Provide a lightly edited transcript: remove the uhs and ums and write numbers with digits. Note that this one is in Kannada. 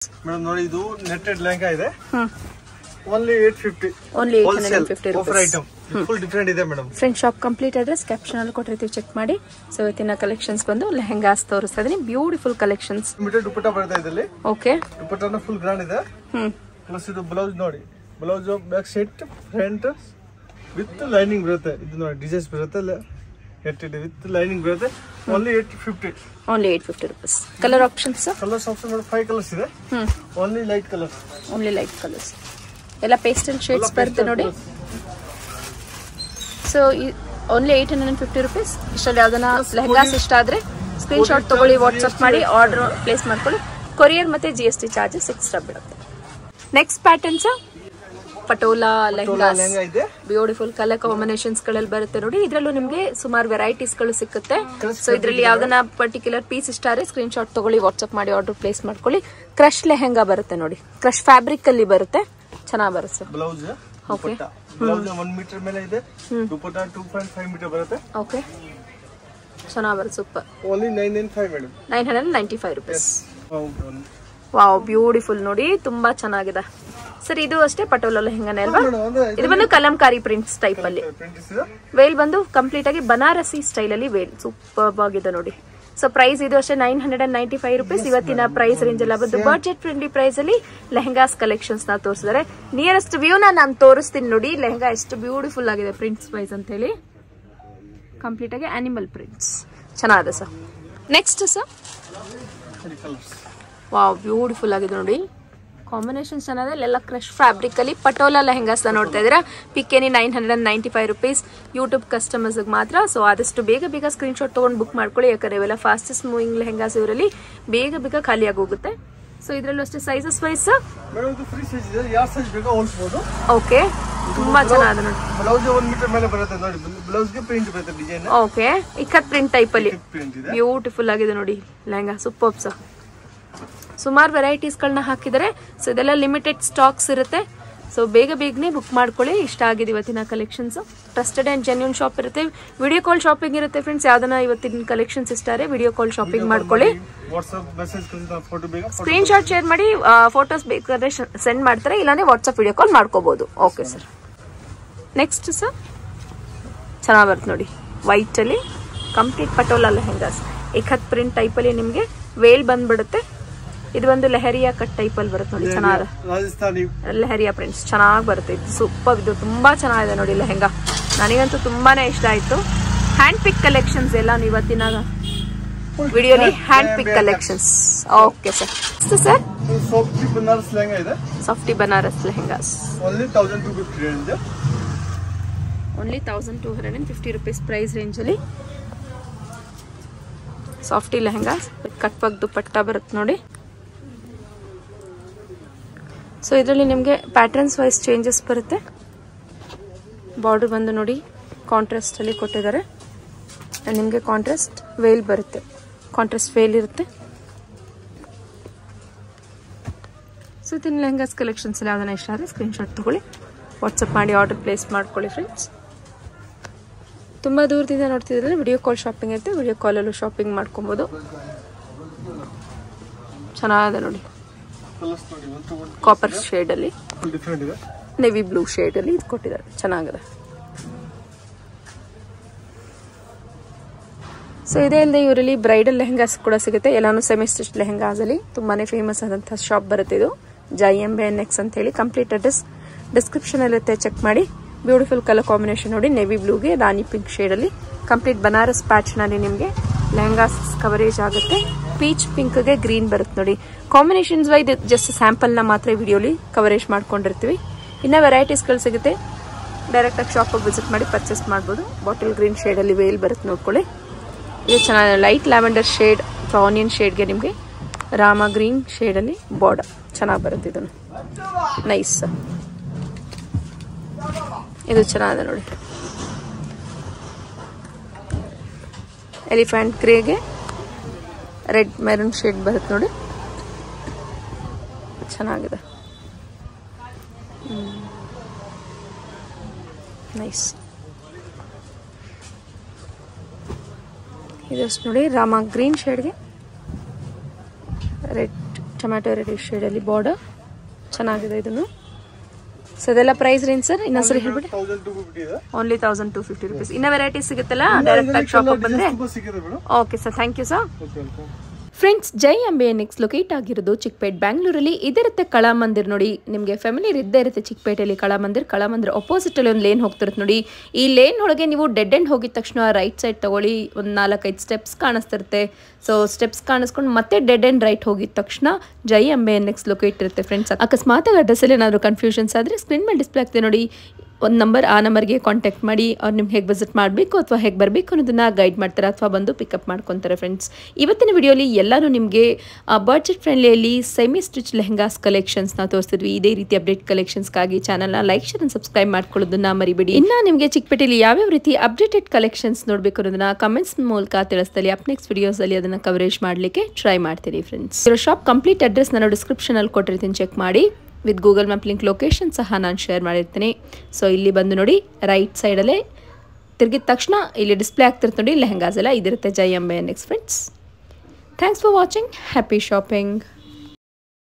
ಮೇಡಮ್ ನೋಡಿ ಇದು ನೆಟ್ಟೆಡ್ ಲೆಹಂಗಾ ಇದೆ. Only 850. Only 850 offer item. Full different ಇದೆ madam. Friend shop complete address caption ಅಲ್ಲಿ ಕೊಟ್ಟಿರ್ತೀವಿ, ಚೆಕ್ ಮಾಡಿ. ಸೊ ಇವತ್ತಿನ ಕಲೆಕ್ಷನ್ಸ್ ಬಂದು ಲೆಹಂಗಾಸ್ ತೋರಿಸ್ತಾ ಇದೀನಿ. Beautiful collections. ಮೀಟರ್ ದುಪಟ್ಟಾ ಬರುತ್ತೆ ಇದರಲ್ಲಿ. ಓಕೆ, ದುಪಟ್ಟಾನ ಫುಲ್ ಗ್ರ್ಯಾಂಡ್ ಇದೆ. ಪ್ಲಸ್ ಇದು ಬ್ಲೌಸ್ ನೋಡಿ, blouse back side front with lining ಬರುತ್ತೆ. ಇದು ನೋಡಿ ಡಿಸೈನ್ಸ್ ಬರುತ್ತೆ, ನೆಟ್ಟೆಡ್ ವಿತ್ ಲೈನಿಂಗ್ ಬರುತ್ತೆ. Only 850. Only 850 rupees. Colour options? Colours option ನೋಡಿ 5 ಕಲರ್ಸ್ ಇದೆ. Only light colour. Only light colours. ಎಲ್ಲ ಪೇಸ್ಟಲ್ ಶೇಡ್ಸ್ ಬರುತ್ತೆ ನೋಡಿ. So only 850 rupees. ಇಷ್ಟರಲ್ಲಿ ಯಾವ್ದನ್ನ ಲೆಹಂಗಾಸ್ ಇಷ್ಟ ಆದ್ರೆ ಸ್ಕ್ರೀನ್ ಶಾಟ್ ತಗೊಳ್ಳಿ, ವಾಟ್ಸ್ಆಪ್ ಮಾಡಿ ಆರ್ಡರ್ ಪ್ಲೇಸ್ ಮಾಡ್ಕೊಳ್ಳಿ. ಕೊರಿಯರ್ ಮತ್ತೆ GST ಚಾರ್ಜಸ್ ಎಕ್ಸ್ಟ್ರಾ ಬೀಳುತ್ತೆ. Next patterns patola lehengas. Beautiful colour combinations ಗಳಲ್ಲಿ ಬರುತ್ತೆ ನೋಡಿ. ಇದ್ರಲ್ಲೂ ನಿಮ್ಗೆ ಸುಮಾರು ವೆರೈಟೀಸ್ ಗಳು ಸಿಕ್ಕುತ್ತೆ. ಸೊ ಇದ್ರಲ್ಲಿ ಯಾವ್ದನ್ನ ಪರ್ಟಿಕ್ಯುಲರ್ ಪೀಸ್ ಇಷ್ಟ ಆದ್ರೆ ಸ್ಕ್ರೀನ್ ಶಾಟ್ ತಗೊಳ್ಳಿ, ವಾಟ್ಸ್ಆಪ್ ಮಾಡಿ ಆರ್ಡರ್ ಪ್ಲೇಸ್ ಮಾಡ್ಕೊಳ್ಳಿ. ಕ್ರಶ್ ಲೆಹಂಗಾ ಬರುತ್ತೆ ನೋಡಿ, ಕ್ರಶ್ ಫ್ಯಾಬ್ರಿಕ್ ಅಲ್ಲಿ ಬರುತ್ತೆ, ಚೆನ್ನಾಗಿ ಬರುತ್ತೆ. ಬ್ಲೌಸ್ ಓಕೆ, ಬ್ಲೌಸ್ 1 ಮೀಟರ್ ಮೇಲೆ ಇದೆ. ದುಪಟ್ಟಾ 2.5 ಮೀಟರ್ ಬರುತ್ತೆ. ಓಕೆ, ಚೆನ್ನಾಗಿ ಬರುತ್ತೆ. Super. Only 995 madam. 995 rupees. Wow, beautiful ನೋಡಿ, ತುಂಬಾ ಚೆನ್ನಾಗಿದೆ. ಸರ್ ಇದು ಅಷ್ಟೇ ಪಟೋಲಾ ಲೆಹಂಗಾನೇ ಅಲ್ವಾ? ಇದು ಬಂದು ಕಲಂಕಾರಿ ಪ್ರಿಂಟ್ಸ್ ಟೈಪ್ ಅಲ್ಲಿ. ವೇಲ್ ಬಂದು ಕಂಪ್ಲೀಟ್ ಆಗಿ ಬನಾರಸಿ ಸ್ಟೈಲ್ ಅಲ್ಲಿ ವೇಲ್ ಸೂಪರ್ ಆಗಿದೆ ನೋಡಿ. ಸೊ ಪ್ರೈಸ್ ಇದು ಅಷ್ಟೇ 995 ರೂಪೀಸ್. ಇವತ್ತಿನ ಪ್ರೈಸ್ ರೇಂಜ್ ಎಲ್ಲ ಬಂದು ಬಜೆಟ್ ಫ್ರೆಂಡ್ಲಿ ಪ್ರೈಸ್ ಅಲ್ಲಿ ಲೆಹಂಗಾಸ್ ಕಲೆಕ್ಷನ್ಸ್ ನ ತೋರಿಸಿದ್ದಾರೆ. ನಿಯರೆಸ್ಟ್ ವ್ಯೂ ನಾನು ತೋರಿಸ್ತೀನಿ ನೋಡಿ. ಲೆಹಂಗಾ ಎಷ್ಟು ಬ್ಯೂಟಿಫುಲ್ ಆಗಿದೆ ಪ್ರಿಂಟ್ಸ್ ವೈಸ್ ಅಂತ ಹೇಳಿ. ಕಂಪ್ಲೀಟ್ ಆಗಿ ಅನಿಮಲ್ ಪ್ರಿಂಟ್ಸ್ ಚೆನ್ನಾಗಿದೆ sir. Next sir, wow, beautiful ಆಗಿದೆ ನೋಡಿ. ಕಾಂಬಿನೇಷನ್ ಚೆನ್ನಾಗಿದೆ. ಎಲ್ಲ ಕ್ರಶ್ ಫ್ಯಾಬ್ರಿಕ್ ಅಲ್ಲಿ ಪಟೋಲಾ ಲೆಹಂಗಾಸ್ ನೋಡ್ತಾ ಇದ್ದೀರಾ. ಪಿಕೆನಿ 995 ರೂಪೀಸ್. ಯೂಟ್ಯೂಬ್ ಕಸ್ಟಮರ್ಸ್ ಮಾತ್ರ. ಸೊ ಆದಷ್ಟು ಬೇಗ ಬೇಗ ಸ್ಕ್ರೀನ್ ಶಾಟ್ ತಗೊಂಡು ಬುಕ್ ಮಾಡ್ಕೊಳ್ಳಿ, ಯಾಕಂದ್ರೆ ಇವೆಲ್ಲ ಫಾಸ್ಟೆಸ್ಟ್ ಮೂವಿಂಗ್ ಲೆಹಂಗಾಸ್ ಇವರಲ್ಲಿ ಬೇಗ ಬೇಗ ಖಾಲಿಯಾಗಿ ಹೋಗುತ್ತೆ. ಸೊ ಇದ್ರಲ್ಲೂ ಅಷ್ಟೇ ಸೈಜಸ್ ವೈಸ್ ಓಕೆ, ತುಂಬಾ ಚೆನ್ನಾಗಿದೆ ನೋಡಿ. ಬ್ಲೌಸ್ 1 ಮೀಟರ್ ಮೇಲೆ ಬರುತ್ತೆ ನೋಡಿ. ಬ್ಲೌಸ್ ಗೆ ಪ್ರಿಂಟ್ ಬರುತ್ತೆ design. Okay, ikat print type ಅಲ್ಲಿ ಬ್ಯೂಟಿಫುಲ್ ಆಗಿದೆ ನೋಡಿ ಲೆಹಂಗಾ. Super sir. ಸುಮಾರು ವೆರೈಟೀಸ್ ಗಳನ್ನ ಹಾಕಿದ್ದಾರೆ. ಸೊ ಇದೆಲ್ಲ ಲಿಮಿಟೆಡ್ ಸ್ಟಾಕ್ಸ್ ಇರುತ್ತೆ. ಸೊ ಬೇಗ ಬೇಗನೆ ಬುಕ್ ಮಾಡ್ಕೊಳ್ಳಿ. ಇಷ್ಟ ಆಗಿದೆ ಇವತ್ತಿನ collections. Trusted and genuine shop ಇರುತ್ತೆ. ವಿಡಿಯೋ ಕಾಲ್ ಶಾಪಿಂಗ್ ಇರುತ್ತೆ ಫ್ರೆಂಡ್ಸ್. ಯಾವ್ದನ್ನ ಇವತ್ತಿನ ಕಲೆಕ್ಷನ್ಸ್ ಇಷ್ಟ ಆದರೆ ವಿಡಿಯೋ ಕಾಲ್ ಶಾಪಿಂಗ್ ಮಾಡ್ಕೊಳ್ಳಿ. ಸ್ಕ್ರೀನ್ ಶಾಟ್ ಶೇರ್ ಮಾಡಿ, ಫೋಟೋಸ್ ಬೇಕಾದ್ರೆ ಸೆಂಡ್ ಮಾಡ್ತಾರೆ, ಇಲ್ಲಾಂದ್ರೆ ವಾಟ್ಸ್ಆಪ್ ವಿಡಿಯೋ ಕಾಲ್ ಮಾಡ್ಕೋಬಹುದು. Okay sir. ನೆಕ್ಸ್ಟ್ ಸರ್, ಚೆನ್ನಾಗಿ ಬರುತ್ತೆ ನೋಡಿ. ವೈಟ್ ಅಲ್ಲಿ complete patola lehengas. Ikat print type ಅಲ್ಲಿ ನಿಮ್ಗೆ ವೇಲ್ ಬಂದ್ಬಿಡುತ್ತೆ. ಇದು ಒಂದು ಲೆಹರಿಯಾ ಕಟ್ ಟೈಪ್ ಅಲ್ಲಿ ಬರುತ್ತೆ ನೋಡಿ. ಚೆನ್ನಾಗಿ ಲೆಹರಿಯಾ ಪ್ರಿಂಟ್ಸ್ ಚೆನ್ನಾಗಿ ಬರುತ್ತೆ. ಇದು ಸೂಪರ್. ಇದು ತುಂಬಾ ಚೆನ್ನಾಗಿದೆ ನೋಡಿ ಲೆಹಂಗಾ. ನನಗಂತೂ ತುಂಬಾನೇ ಇಷ್ಟ ಆಯ್ತು. ಹ್ಯಾಂಡ್ ಪಿಕ್ ಕಲೆಕ್ಷನ್ಸ್ ಎಲ್ಲ ಇವತ್ತಿನ ವಿಡಿಯೋಲಿ hand pick collections. Okay sir. Sir softy Banaras lehenga ಇದೆ. Softy Banaras lehengas only 1250 range. Only 1250 rupees price range ಅಲ್ಲಿ softy lehengas. Cut work dupatta ಬರುತ್ತೆ ನೋಡಿ. ಸೊ ಇದರಲ್ಲಿ ನಿಮಗೆ ಪ್ಯಾಟರ್ನ್ಸ್ ವೈಸ್ ಚೇಂಜಸ್ ಬರುತ್ತೆ. ಬಾರ್ಡರ್ ಬಂದು ನೋಡಿ ಕಾಂಟ್ರಾಸ್ಟ್ ಅಲ್ಲಿ ಕೊಟ್ಟಿದ್ದಾರೆ. ನಿಮಗೆ ಕಾಂಟ್ರಾಸ್ಟ್ ವೇಲ್ ಬರುತ್ತೆ, ಕಾಂಟ್ರಾಸ್ಟ್ ವೇಲ್ ಇರುತ್ತೆ. ಸೊ ಇದನ್ನ ಲೆಹಂಗಾಸ್ ಕಲೆಕ್ಷನ್ಸ್ ಯಾವ್ದನ್ನ ಇಷ್ಟ ಆದರೆ ಸ್ಕ್ರೀನ್ ಶಾಟ್ ತಗೊಳ್ಳಿ, ವಾಟ್ಸಪ್ ಮಾಡಿ ಆರ್ಡರ್ ಪ್ಲೇಸ್ ಮಾಡ್ಕೊಳ್ಳಿ ಫ್ರೆಂಡ್ಸ್. ತುಂಬ ದೂರದಿಂದ ನೋಡ್ತಿದ್ರೆ ವಿಡಿಯೋ ಕಾಲ್ ಶಾಪಿಂಗ್ ಇರುತ್ತೆ. ವಿಡಿಯೋ ಕಾಲಲ್ಲೂ ಶಾಪಿಂಗ್ ಮಾಡ್ಕೊಬೋದು. ಚೆನ್ನಾಗಿದೆ ನೋಡಿ. ಕಾಪರ್ ಶೇಡ್ ಅಲ್ಲಿ, ನೆವಿ ಬ್ಲೂ ಶೇಡ್ ಅಲ್ಲಿ ಇದು ಕೊಟ್ಟಿದ್ದಾರೆ. ಚೆನ್ನಾಗಿದೆ. ಸೊ ಇದೇ ಅಲ್ಲದೆ ಇವರಲ್ಲಿ ಬ್ರೈಡಲ್ ಲೆಹಂಗಾಸ್ ಕೂಡ ಸಿಗುತ್ತೆ. ಎಲ್ಲಾನು ಸೆಮಿ ಸ್ಟಿಚ್ ಲೆಹಂಗಾಸ್ ಅಲ್ಲಿ ತುಂಬಾನೇ ಫೇಮಸ್ ಆದಂತಹ ಶಾಪ್ ಬರುತ್ತೆ. ಇದು JMBNX ಅಂತ ಹೇಳಿ. ಕಂಪ್ಲೀಟ್ ಅಡ್ರೆಸ್ ಡಿಸ್ಕ್ರಿಪ್ಷನ್ ಇರುತ್ತೆ, ಚೆಕ್ ಮಾಡಿ. ಬ್ಯೂಟಿಫುಲ್ ಕಲರ್ ಕಾಂಬಿನೇಷನ್ ನೋಡಿ. ನೆವಿ ಬ್ಲೂಗೆ ರಾಣಿ ಪಿಂಕ್ ಶೇಡ್ ಅಲ್ಲಿ ಕಂಪ್ಲೀಟ್ ಬನಾರಸ್ ಪ್ಯಾಚ್ ನಲ್ಲಿ ನಿಮಗೆ ಲೆಹಂಗಾಸ್ ಕವರೇಜ್ ಆಗುತ್ತೆ. ಪೀಚ್ ಪಿಂಕ್ ಗೆ ಗ್ರೀನ್ ಬರುತ್ತೆ ನೋಡಿ. ಕಾಂಬಿನೇಷನ್ಸ್ ವೈಸ್ ಜಸ್ಟ್ ಸ್ಯಾಂಪಲ್ ನ ಮಾತ್ರ ವಿಡಿಯೋಲಿ ಕವರೇಜ್ ಮಾಡ್ಕೊಂಡಿರ್ತೀವಿ. ಇನ್ನ ವೆರೈಟೀಸ್ ಗಳು ಸಿಗುತ್ತೆ. ಡೈರೆಕ್ಟ್ ಆಗಿ ಶಾಪ್ ವಿಸಿಟ್ ಮಾಡಿ ಪರ್ಚೇಸ್ ಮಾಡಬಹುದು. ಬಾಟಲ್ ಗ್ರೀನ್ ಶೇಡ್ ಅಲ್ಲಿ ವೇಲ್ ಬರುತ್ತೆ ನೋಡ್ಕೊಳ್ಳಿ. ಇದು ಚೆನ್ನಾಗಿ ಲೈಟ್ ಲ್ಯಾವೆಂಡರ್ ಶೇಡ್ ಅಥವಾ ಆನಿಯನ್ ಶೇಡ್ಗೆ ನಿಮಗೆ ರಾಮ ಗ್ರೀನ್ ಶೇಡ್ ಅಲ್ಲಿ ಬಾರ್ಡರ್ ಚೆನ್ನಾಗಿ ಬರುತ್ತೆ. ಇದನ್ನು ನೈಸ್. ಇದು ಚೆನ್ನಾಗಿದೆ ನೋಡಿ. ಎಲಿಫೆಂಟ್ ಗ್ರೇಗೆ ರೆಡ್ ಮೆರೂನ್ ಶೇಡ್ ಬರುತ್ತೆ ನೋಡಿ. ಚೆನ್ನಾಗಿದೆ, ನೈಸ್. ಇದಷ್ಟು ನೋಡಿ ರಾಮ ಗ್ರೀನ್ ಶೇಡ್ಗೆ ರೆಡ್ ಟೊಮ್ಯಾಟೊ ರೆಡ್ ಶೇಡಲ್ಲಿ ಬಾರ್ಡರ್ ಚೆನ್ನಾಗಿದೆ ಇದನ್ನು. ಸೊ ಇದೆಲ್ಲ ಪ್ರೈಸ್ ರೇಂಜ್ ಸರ್ ಇನ್ನೊಂದ್ಸರಿ ಹೇಳ್ಬಿಡಿ. Only 1250 rupees. ಇನ್ನ ವೆರೈಟಿ ಸಿಗುತ್ತಲ್ಲ ಡೈರೆಕ್ಟ್ ಆಗಿ ಶಾಪ್ ಬಂದ್ರೆ? Okay sir, thank you sir. Friends, Jai Ambe next locate ಆಗಿರೋದು ಚಿಕ್ಕಪೇಟ್ ಬ್ಯಾಂಗ್ಳೂರಲ್ಲಿ. ಇದಿರುತ್ತೆ ಕಲಾಮಂದಿರ್. ನೋಡಿ, ನಿಮಗೆ ಫ್ಯಾಮಿಲಿ ಇದ್ದೇ ಇರುತ್ತೆ ಚಿಕ್ಕಪೇಟೆಯಲ್ಲಿ ಕಲಾಮಂದಿರ್ ಅಪೋಸಿಟ್ ಅಲ್ಲಿ ಒಂದು ಲೇನ್ ಹೋಗ್ತಿರುತ್ತೆ ನೋಡಿ. ಈ ಲೇನ್ ಒಳಗೆ ನೀವು ಡೆಡ್ ಎಂಡ್ ಹೋಗಿದ ತಕ್ಷಣ ರೈಟ್ ಸೈಡ್ ತಗೊಳ್ಳಿ, ಒಂದು 4-5 ಸ್ಟೆಪ್ಸ್ ಕಾಣಿಸ್ತಿರುತ್ತೆ. ಸೊ ಸ್ಟೆಪ್ಸ್ ಕಾಣಿಸ್ಕೊಂಡು ಮತ್ತೆ ಡೆಡ್ ಎಂಡ್ ರೈಟ್ ಹೋಗಿದ ತಕ್ಷಣ ಜೈ ಅಂಬೆ ನೆಕ್ಸ್ಟ್ ಲೊಕೇಟ್ ಇರುತ್ತೆ ಫ್ರೆಂಡ್ಸ್. ಅಕಸ್ಮಾತ್ ಅಡ್ರೆಸ್ಸಲ್ಲಿ ಏನಾದರೂ ಕನ್ಫ್ಯೂಷನ್ಸ್ ಆದರೆ ಸ್ಕ್ರೀನ್ ಮೇಲೆ ಡಿಸ್ಪ್ಲೇ ಆಗ್ತದೆ ನೋಡಿ, ಒಂದು ನಂಬರ್, ಆ ನಂಬರ್ಗೆ ಕಾಂಟ್ಯಾಕ್ಟ್ ಮಾಡಿ ಅವ್ರು ನಿಮ್ಗೆ ಹೇಗೆ ವಿಸಿಟ್ ಮಾಡಬೇಕು ಅಥವಾ ಹೇಗೆ ಬರಬೇಕು ಅನ್ನೋದನ್ನ ಗೈಡ್ ಮಾಡ್ತಾರೆ ಅಥವಾ ಬಂದು ಪಿಕಪ್ ಮಾಡ್ಕೊತಾರೆ ಫ್ರೆಂಡ್ಸ್. ಇವತ್ತಿನ ವಿಡಿಯೋಲಿ ಎಲ್ಲರೂ ನಿಮಗೆ ಬಡ್ಜೆಟ್ ಫ್ರೆಂಡ್ಲಿಯಲ್ಲಿ ಸೆಮಿ ಸ್ಟಿಚ್ ಲೆಹಂಗಾಸ್ ಕಲೆಕ್ಷನ್ಸ್ನ ತೋರಿಸ್ತಿದ್ವಿ. ಇದೇ ರೀತಿ ಅಪ್ಡೇಟ್ ಕಲೆಕ್ಷನ್ಸ್ಗಾಗಿ ಚಾನಲ್ನ ಲೈಕ್, ಶೇರ್ ಅಂಡ್ ಸಬ್ಸ್ಕ್ರೈಬ್ ಮಾಡ್ಕೊಳ್ಳೋದನ್ನ ಮರಿಬೇಡಿ. ಇನ್ನು ನಿಮಗೆ ಚಿಕ್ಕಪೇಟೆಯಲ್ಲಿ ಯಾವ್ಯಾವ ರೀತಿ ಅಪ್ಡೇಟೆಡ್ ಕಲೆಕ್ಷನ್ಸ್ ನೋಡಬೇಕು ಅನ್ನೋದನ್ನ ಕಮೆಂಟ್ಸ್ ಮೂಲಕ ತಿಳಿಸ್ತಾರೆ. ಅಪ್ ನೆಕ್ಸ್ಟ್ ವಿಡಿಯೋಸಲ್ಲಿ ಅದನ್ನು ಕವರೇಜ್ ಮಾಡಲಿಕ್ಕೆ ಟ್ರೈ ಮಾಡ್ತೀನಿ ಫ್ರೆಂಡ್ಸ್. ಇರೋ ಶಾಪ್ ಕಂಪ್ಲೀಟ್ ಅಡ್ರೆಸ್ ನಾನು ಡಿಸ್ಕ್ರಿಪ್ಷನಲ್ಲಿ ಕೊಟ್ಟಿರ್ತೀನಿ, ಚೆಕ್ ಮಾಡಿ. With Google map link location ಸಹ ನಾನು ಶೇರ್ ಮಾಡಿರ್ತೀನಿ. ಸೊ ಇಲ್ಲಿ ಬಂದು ನೋಡಿ, ರೈಟ್ ಸೈಡಲ್ಲೇ ತಿರುಗಿದ ತಕ್ಷಣ ಇಲ್ಲಿ ಡಿಸ್ಪ್ಲೇ ಆಗ್ತಿರುತ್ತೆ ನೋಡಿ ಲೆಹಂಗಾಸ್ ಎಲ್ಲ. ಇದಿರುತ್ತೆ Jai Ambe next friends. Thanks for watching. Happy shopping.